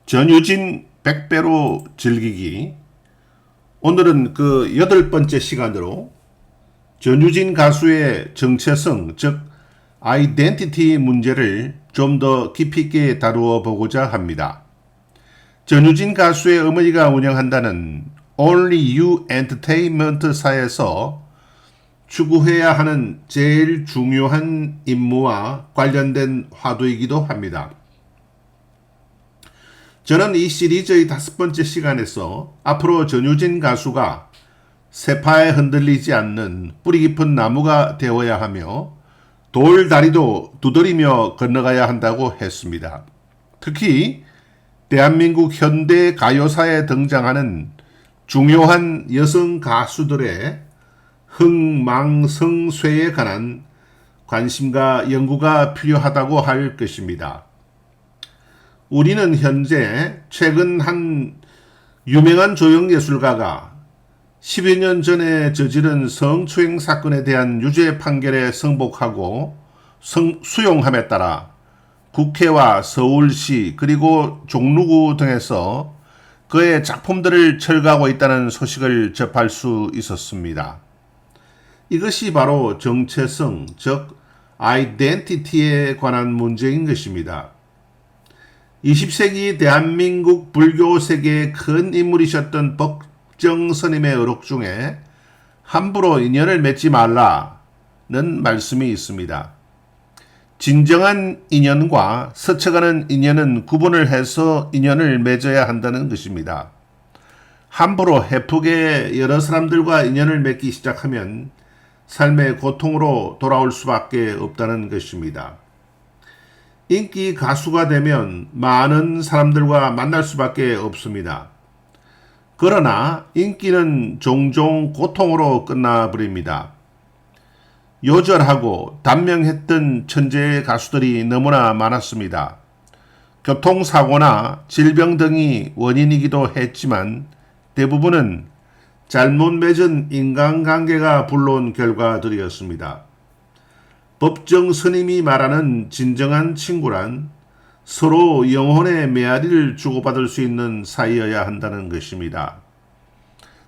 전유진 100배로 즐기기. 오늘은 그 8번째 시간으로 전유진 가수의 정체성, 즉 아이덴티티 문제를 좀 더 깊이 있게 다루어 보고자 합니다. 전유진 가수의 어머니가 운영한다는 Only You 엔터테인먼트사에서 추구해야 하는 제일 중요한 임무와 관련된 화두이기도 합니다. 저는 이 시리즈의 5번째 시간에서 앞으로 전유진 가수가 세파에 흔들리지 않는 뿌리 깊은 나무가 되어야 하며 돌다리도 두드리며 건너가야 한다고 했습니다. 특히 대한민국 현대 가요사에 등장하는 중요한 여성 가수들의 흥망성쇠에 관한 관심과 연구가 필요하다고 할 것입니다. 우리는 현재 최근 한 유명한 조형예술가가 10여 년 전에 저지른 성추행 사건에 대한 유죄 판결에 승복하고 수용함에 따라 국회와 서울시 그리고 종로구 등에서 그의 작품들을 철거하고 있다는 소식을 접할 수 있었습니다. 이것이 바로 정체성, 즉 아이덴티티에 관한 문제인 것입니다. 20세기 대한민국 불교 세계의 큰 인물이셨던 법정 스님의 의록 중에 함부로 인연을 맺지 말라는 말씀이 있습니다. 진정한 인연과 스쳐가는 인연은 구분을 해서 인연을 맺어야 한다는 것입니다. 함부로 헤프게 여러 사람들과 인연을 맺기 시작하면 삶의 고통으로 돌아올 수밖에 없다는 것입니다. 인기 가수가 되면 많은 사람들과 만날 수밖에 없습니다. 그러나 인기는 종종 고통으로 끝나버립니다. 요절하고 단명했던 천재 가수들이 너무나 많았습니다. 교통사고나 질병 등이 원인이기도 했지만 대부분은 잘못 맺은 인간관계가 불러온 결과들이었습니다. 법정 스님이 말하는 진정한 친구란 서로 영혼의 메아리를 주고받을 수 있는 사이여야 한다는 것입니다.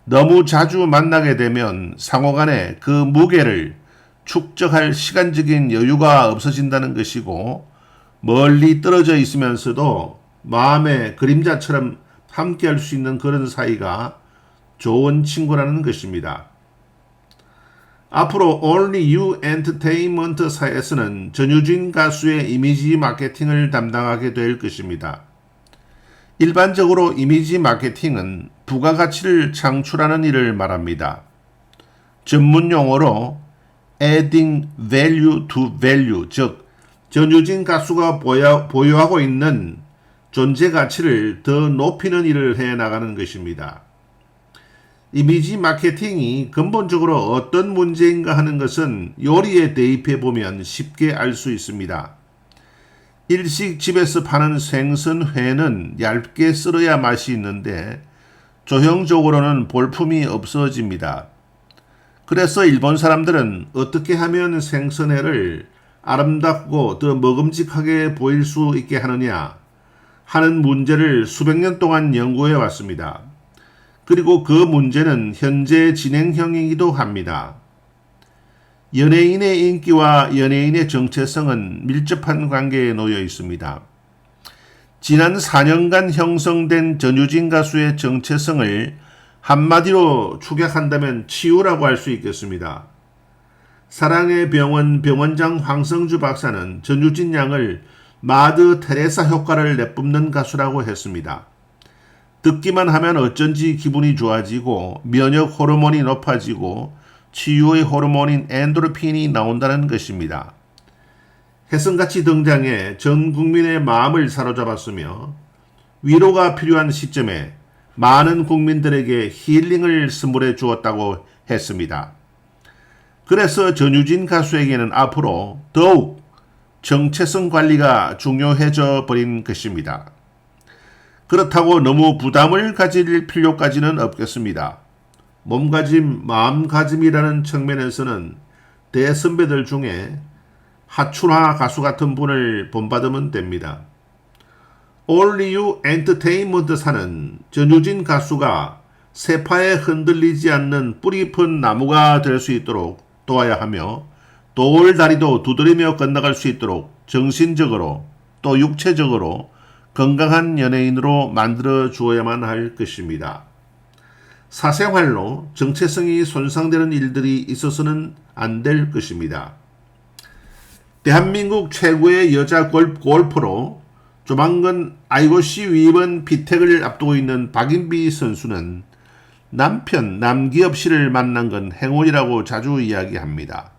너무 자주 만나게 되면 상호간에 그 무게를 축적할 시간적인 여유가 없어진다는 것이고 멀리 떨어져 있으면서도 마음의 그림자처럼 함께할 수 있는 그런 사이가 좋은 친구라는 것입니다. 앞으로 Only You 엔터테인먼트사에서는 전유진 가수의 이미지 마케팅을 담당하게 될 것입니다. 일반적으로 이미지 마케팅은 부가가치를 창출하는 일을 말합니다. 전문 용어로 adding value to value, 즉 전유진 가수가 보유하고 있는 존재 가치를 더 높이는 일을 해나가는 것입니다. 이미지 마케팅이 근본적으로 어떤 문제인가 하는 것은 요리에 대입해 보면 쉽게 알 수 있습니다. 일식집에서 파는 생선회는 얇게 썰어야 맛이 있는데 조형적으로는 볼품이 없어집니다. 그래서 일본 사람들은 어떻게 하면 생선회를 아름답고 더 먹음직하게 보일 수 있게 하느냐 하는 문제를 수백 년 동안 연구해 왔습니다. 그리고 그 문제는 현재 진행형이기도 합니다. 연예인의 인기와 연예인의 정체성은 밀접한 관계에 놓여 있습니다. 지난 4년간 형성된 전유진 가수의 정체성을 한마디로 축약한다면 치유라고 할 수 있겠습니다. 사랑의 병원 병원장 황성주 박사는 전유진 양을 마드 테레사 효과를 내뿜는 가수라고 했습니다. 듣기만 하면 어쩐지 기분이 좋아지고 면역 호르몬이 높아지고 치유의 호르몬인 엔도르핀이 나온다는 것입니다. 혜성같이 등장해 전 국민의 마음을 사로잡았으며 위로가 필요한 시점에 많은 국민들에게 힐링을 선물해 주었다고 했습니다. 그래서 전유진 가수에게는 앞으로 더욱 정체성 관리가 중요해져 버린 것입니다. 그렇다고 너무 부담을 가질 필요까지는 없겠습니다. 몸가짐, 마음가짐이라는 측면에서는 대선배들 중에 하춘화 가수 같은 분을 본받으면 됩니다. 올리유 엔터테인먼트사는 전유진 가수가 세파에 흔들리지 않는 뿌리 깊은 나무가 될 수 있도록 도와야 하며 돌다리도 두드리며 건너갈 수 있도록 정신적으로 또 육체적으로 건강한 연예인으로 만들어 주어야만 할 것입니다. 사생활로 정체성이 손상되는 일들이 있어서는 안 될 것입니다. 대한민국 최고의 여자 골퍼로 조만간 IOC 위원 피택을 앞두고 있는 박인비 선수는 남편 남기엽 씨를 만난 건 행운이라고 자주 이야기합니다.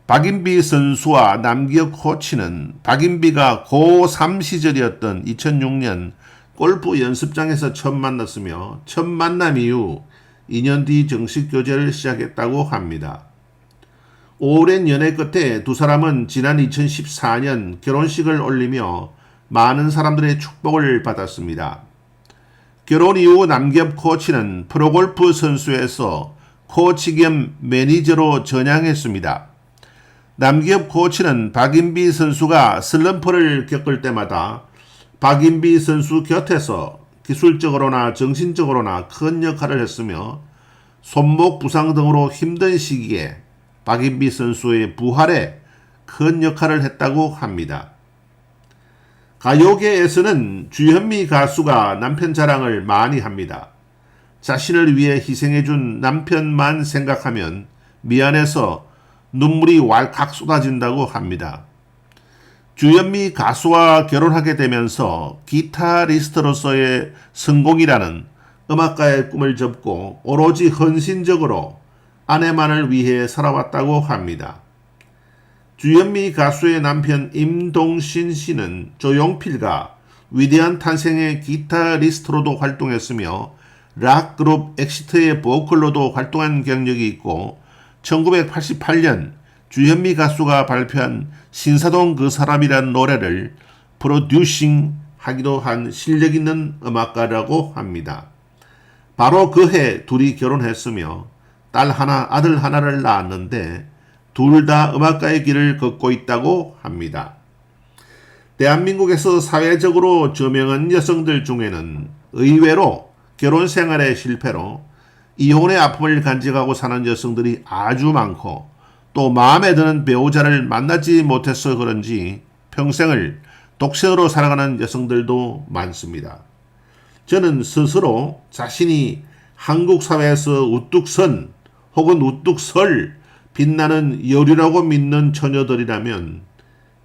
박인비 선수와 남기엽 코치는 박인비가 고3 시절이었던 2006년 골프 연습장에서 처음 만났으며 첫 만남 이후 2년 뒤 정식 교제를 시작했다고 합니다. 오랜 연애 끝에 두 사람은 지난 2014년 결혼식을 올리며 많은 사람들의 축복을 받았습니다. 결혼 이후 남기엽 코치는 프로골프 선수에서 코치 겸 매니저로 전향했습니다. 남기엽 코치는 박인비 선수가 슬럼프를 겪을 때마다 박인비 선수 곁에서 기술적으로나 정신적으로나 큰 역할을 했으며 손목 부상 등으로 힘든 시기에 박인비 선수의 부활에 큰 역할을 했다고 합니다. 가요계에서는 주현미 가수가 남편 자랑을 많이 합니다. 자신을 위해 희생해준 남편만 생각하면 미안해서 눈물이 왈칵 쏟아진다고 합니다. 주현미 가수와 결혼하게 되면서 기타리스트로서의 성공이라는 음악가의 꿈을 접고 오로지 헌신적으로 아내만을 위해 살아왔다고 합니다. 주현미 가수의 남편 임동신 씨는 조용필과 위대한 탄생의 기타리스트로도 활동했으며 락그룹 엑시트의 보컬로도 활동한 경력이 있고 1988년 주현미 가수가 발표한 신사동 그 사람이란 노래를 프로듀싱 하기도 한 실력 있는 음악가라고 합니다. 바로 그 해 둘이 결혼했으며 딸 하나 아들 하나를 낳았는데 둘 다 음악가의 길을 걷고 있다고 합니다. 대한민국에서 사회적으로 저명한 여성들 중에는 의외로 결혼 생활의 실패로 이혼의 아픔을 간직하고 사는 여성들이 아주 많고 또 마음에 드는 배우자를 만나지 못해서 그런지 평생을 독신으로 살아가는 여성들도 많습니다. 저는 스스로 자신이 한국 사회에서 우뚝 선 혹은 우뚝 설 빛나는 여류라고 믿는 처녀들이라면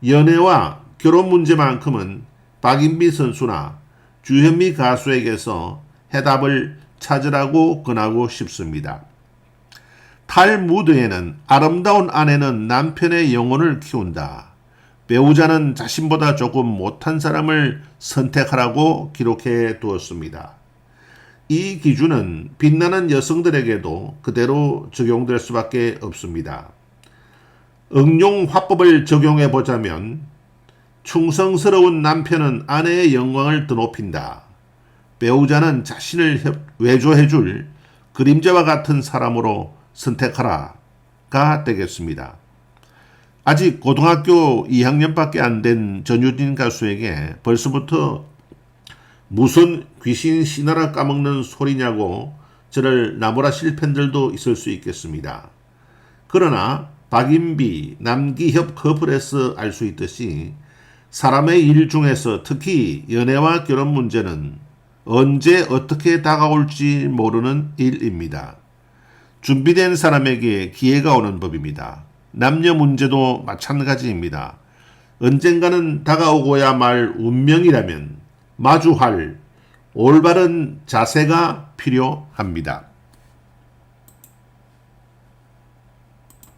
연애와 결혼 문제만큼은 박인비 선수나 주현미 가수에게서 해답을 찾으라고 권하고 싶습니다. 탈무드에는 아름다운 아내는 남편의 영혼을 키운다. 배우자는 자신보다 조금 못한 사람을 선택하라고 기록해 두었습니다. 이 기준은 빛나는 여성들에게도 그대로 적용될 수밖에 없습니다. 응용 화법을 적용해 보자면 충성스러운 남편은 아내의 영광을 드높인다. 배우자는 자신을 외조해줄 그림자와 같은 사람으로 선택하라가 되겠습니다. 아직 고등학교 2학년밖에 안 된 전유진 가수에게 벌써부터 무슨 귀신 신하라 까먹는 소리냐고 저를 나무라실 팬들도 있을 수 있겠습니다. 그러나 박인비, 남기협 커플에서 알 수 있듯이 사람의 일 중에서 특히 연애와 결혼 문제는 언제 어떻게 다가올지 모르는 일입니다. 준비된 사람에게 기회가 오는 법입니다. 남녀 문제도 마찬가지입니다. 언젠가는 다가오고야 말 운명이라면 마주할 올바른 자세가 필요합니다.